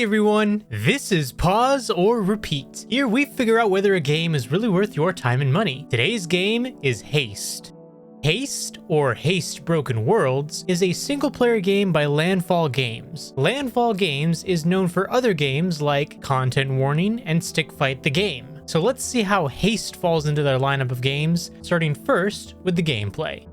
everyone, this is Pause or Repeat. Here we figure out whether a game is really worth your time and money. Today's game is Haste. Haste, or Haste Broken Worlds, is a single-player game by Landfall Games. Landfall Games is known for other games like Content Warning and Stick Fight the Game. So let's see how Haste falls into their lineup of games, starting first with the gameplay.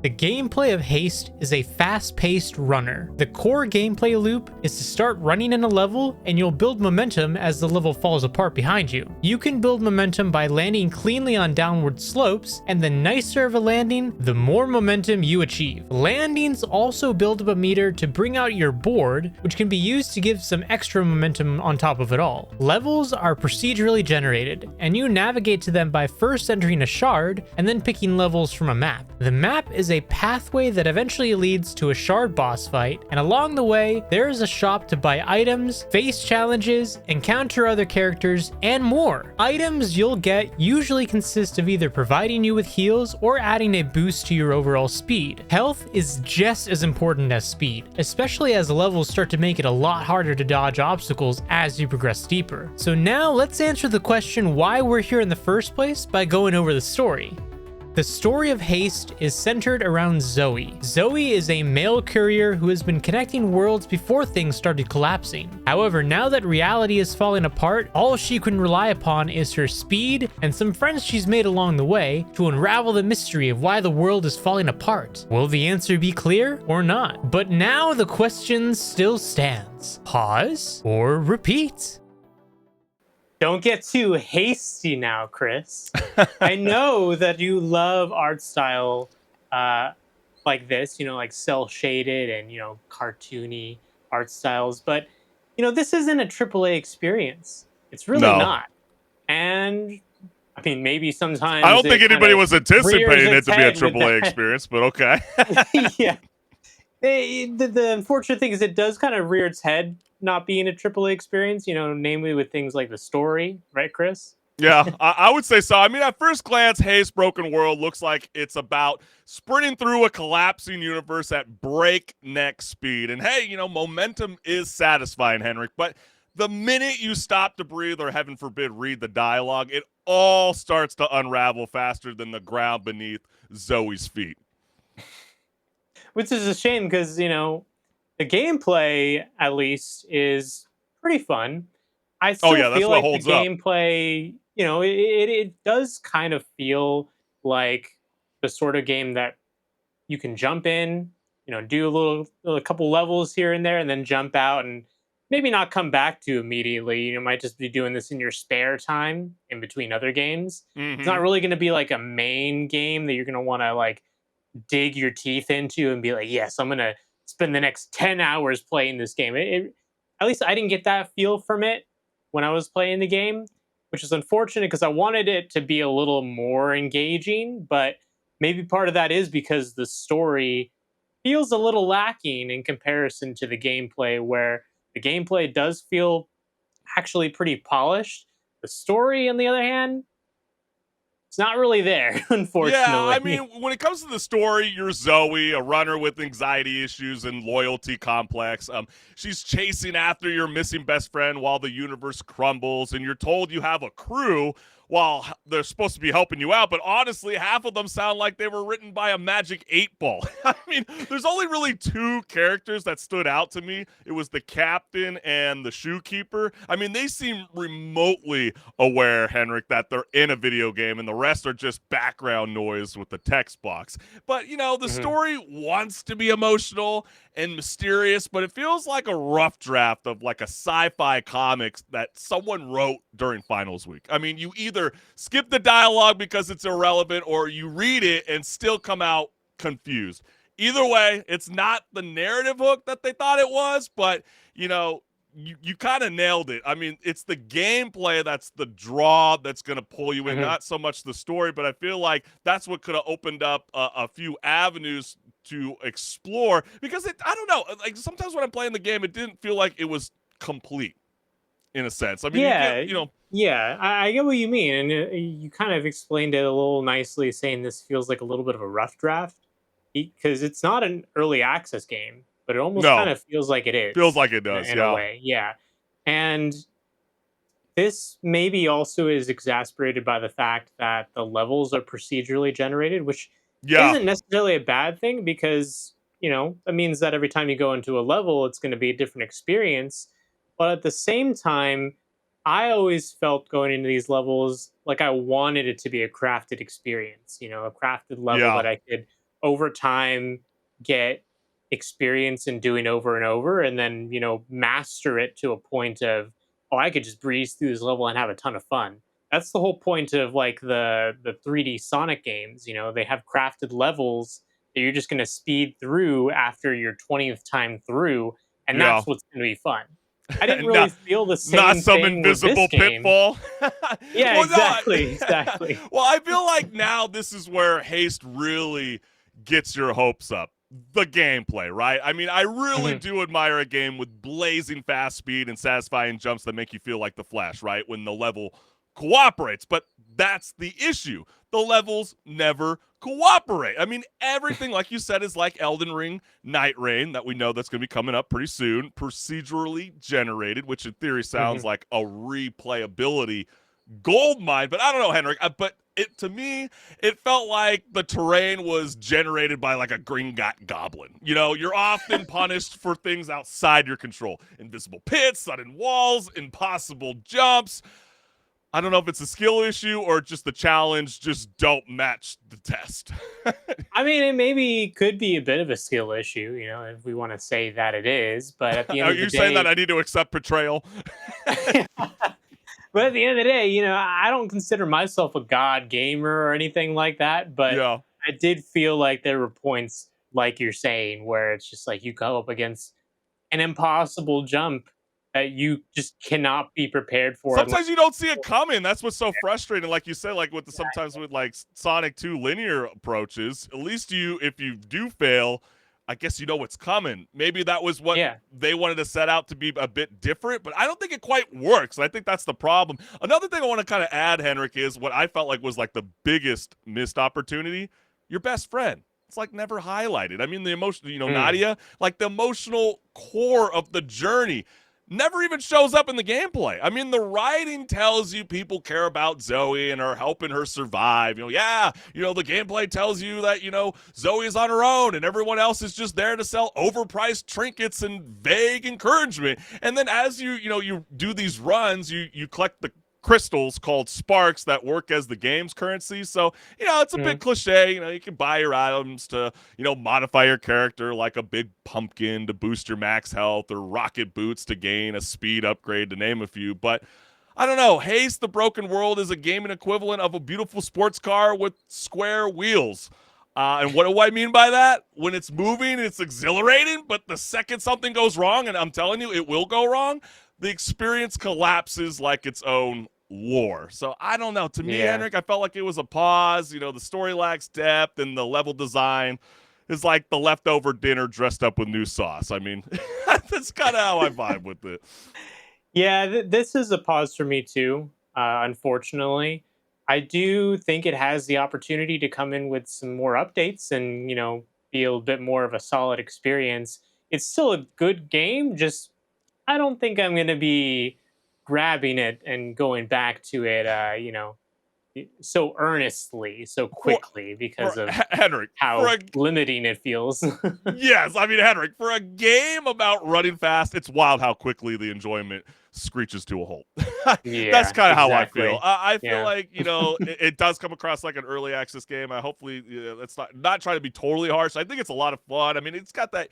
The gameplay of Haste is a fast-paced runner. The core gameplay loop is to start running in a level, and you'll build momentum as the level falls apart behind you. You can build momentum by landing cleanly on downward slopes, and the nicer of a landing, the more momentum you achieve. Landings also build up a meter to bring out your board, which can be used to give some extra momentum on top of it all. Levels are procedurally generated, and you navigate to them by first entering a shard, and then picking levels from a map. The map is a pathway that eventually leads to a shard boss fight, and along the way, there is a shop to buy items, face challenges, encounter other characters, and more. Items you'll get usually consist of either providing you with heals or adding a boost to your overall speed. Health is just as important as speed, especially as levels start to make it a lot harder to dodge obstacles as you progress deeper. So now let's answer the question why we're here in the first place by going over the story. The story of Haste is centered around Zoe. Zoe is a mail courier who has been connecting worlds before things started collapsing. However, now that reality is falling apart, all she can rely upon is her speed and some friends she's made along the way to unravel the mystery of why the world is falling apart. Will the answer be clear or not? But now the question still stands. Pause or repeat? Don't get too hasty now, Chris. I know that you love art style like this, like cel-shaded and, cartoony art styles. But, this isn't a AAA experience. It's really not. And, I mean, maybe sometimes... I don't think anybody was anticipating it to be a AAA experience, but okay. Yeah. The unfortunate thing is it does kind of rear its head not being a AAA experience, namely with things like the story, right, Chris? Yeah, I would say so. I mean, at first glance, Haste Broken World looks like it's about sprinting through a collapsing universe at breakneck speed. And hey, momentum is satisfying, Henrik. But the minute you stop to breathe or, heaven forbid, read the dialogue, it all starts to unravel faster than the ground beneath Zoe's feet. Which is a shame because, the gameplay, at least, is pretty fun. I still feel like the gameplay, it does kind of feel like the sort of game that you can jump in, do a couple levels here and there, and then jump out and maybe not come back to immediately. You might just be doing this in your spare time in between other games. Mm-hmm. It's not really going to be like a main game that you're going to want to like dig your teeth into and be like, yes, I'm going to spend the next 10 hours playing this game. At least I didn't get that feel from it when I was playing the game, which is unfortunate because I wanted it to be a little more engaging, but maybe part of that is because the story feels a little lacking in comparison to the gameplay, where the gameplay does feel actually pretty polished. The story, on the other hand, it's not really there, unfortunately. Yeah, I mean, when it comes to the story, you're Zoe, a runner with anxiety issues and loyalty complex. She's chasing after your missing best friend while the universe crumbles, and you're told you have a crew while they're supposed to be helping you out, but honestly, half of them sound like they were written by a magic 8-ball. I mean, there's only really two characters that stood out to me. It was the captain and the shoekeeper. I mean, they seem remotely aware, Henrik, that they're in a video game, and the rest are just background noise with the text box. But, the story wants to be emotional and mysterious, but it feels like a rough draft of like a sci-fi comics that someone wrote during finals week. I mean, you either skip the dialogue because it's irrelevant or you read it and still come out confused. Either way, it's not the narrative hook that they thought it was, but you kind of nailed it. I mean, it's the gameplay that's the draw that's going to pull you in, not so much the story, but I feel like that's what could have opened up a few avenues to explore, because I don't know, like sometimes when I'm playing the game, it didn't feel like it was complete in a sense. I mean, yeah, I get what you mean. And you kind of explained it a little nicely, saying this feels like a little bit of a rough draft because it's not an early access game, but it almost kind of feels like it is. Feels like it does, in a way. Yeah. And this maybe also is exasperated by the fact that the levels are procedurally generated, which Yeah, isn't necessarily a bad thing because, that means that every time you go into a level, it's going to be a different experience. But at the same time, I always felt going into these levels like I wanted it to be a crafted experience, a crafted level yeah. that I could over time get experience in doing over and over and then, master it to a point of, oh, I could just breeze through this level and have a ton of fun. That's the whole point of like the 3D Sonic games. They have crafted levels that you're just going to speed through after your 20th time through, and Yeah. that's what's going to be fun. I didn't not really feel the not same some thing with this invisible game. pitfall. Yeah, Well, no. exactly, exactly. Well, I feel like now this is where Haste really gets your hopes up. The gameplay, right? I mean, I really Mhm, do admire a game with blazing fast speed and satisfying jumps that make you feel like the Flash, right? When the level cooperates. But that's the issue. The levels never cooperate. I mean, everything, like you said, is like Elden Ring Night Rain that we know that's going to be coming up pretty soon, procedurally generated, which in theory sounds mhm. like a replayability gold mine. But I don't know, Henrik. But it to me, it felt like the terrain was generated by like a green goblin. You're often punished for things outside your control: invisible pits, sudden walls, impossible jumps. I don't know if it's a skill issue or just the challenge just don't match the test. I mean, it maybe could be a bit of a skill issue, if we want to say that it is. But at the end Are of the you saying that day, I need to accept betrayal? but at the end of the day, I don't consider myself a god gamer or anything like that. But Yeah. I did feel like there were points, like you're saying, where it's just like you go up against an impossible jump that you just cannot be prepared for. Unless, Sometimes you don't see it coming. That's what's so frustrating. Like you said, like with sometimes with like Sonic 2 linear approaches, at least if you do fail, I guess you know what's coming. Maybe that was what yeah, they wanted to set out to be a bit different, but I don't think it quite works. I think that's the problem. Another thing I want to kind of add, Henrik, is what I felt like was like the biggest missed opportunity. Your best friend. It's like never highlighted. I mean, the emotion, mm, Nadia, like the emotional core of the journey never even shows up in the gameplay. I mean, the writing tells you people care about Zoe and are helping her survive. The gameplay tells you that, Zoe is on her own and everyone else is just there to sell overpriced trinkets and vague encouragement. And then as you do these runs, you collect the crystals called sparks that work as the game's currency. So, it's a bit mm, cliche. You can buy your items to, modify your character, like a big pumpkin to boost your max health or rocket boots to gain a speed upgrade, to name a few. But I don't know. Haste the Broken World is a gaming equivalent of a beautiful sports car with square wheels. And what do I mean by that? When it's moving, it's exhilarating, but the second something goes wrong, and I'm telling you, it will go wrong, the experience collapses like its own lore. So I don't know. To me, yeah. Henrik, I felt like it was a pause. The story lacks depth, and the level design is like the leftover dinner dressed up with new sauce. I mean, that's kind of how I vibe with it. Yeah, this is a pause for me too. Unfortunately, I do think it has the opportunity to come in with some more updates and be a bit more of a solid experience. It's still a good game. Just I don't think I'm going to be grabbing it and going back to it. So earnestly, so For quickly for because of Henrik, for how a limiting it feels. yes, I mean, Henrik, for a game about running fast, it's wild how quickly the enjoyment screeches to a halt. That's Yeah, kind of how I feel. exactly. I feel Yeah. like it does come across like an early access game. I hopefully it's not trying to be totally harsh. I think it's a lot of fun. I mean, it's got that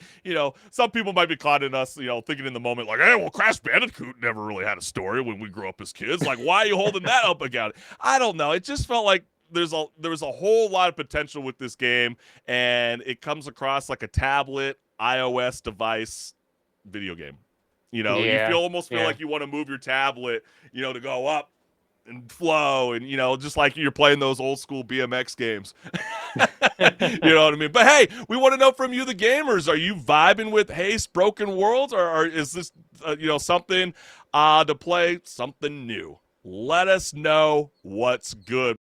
some people might be caught in us thinking in the moment like, hey, well, Crash Bandicoot never really had a story when we grew up as kids. Like, why are you holding that up again? I don't know. It just felt like there was a whole lot of potential with this game, and it comes across like a tablet iOS device video game. You Yeah. almost feel Yeah. like you want to move your tablet, to go up and flow, and just like you're playing those old school BMX games. You know what I mean? But hey, we want to know from you, the gamers. Are you vibing with Haste Broken Worlds, or is this something to play something new? Let us know what's good.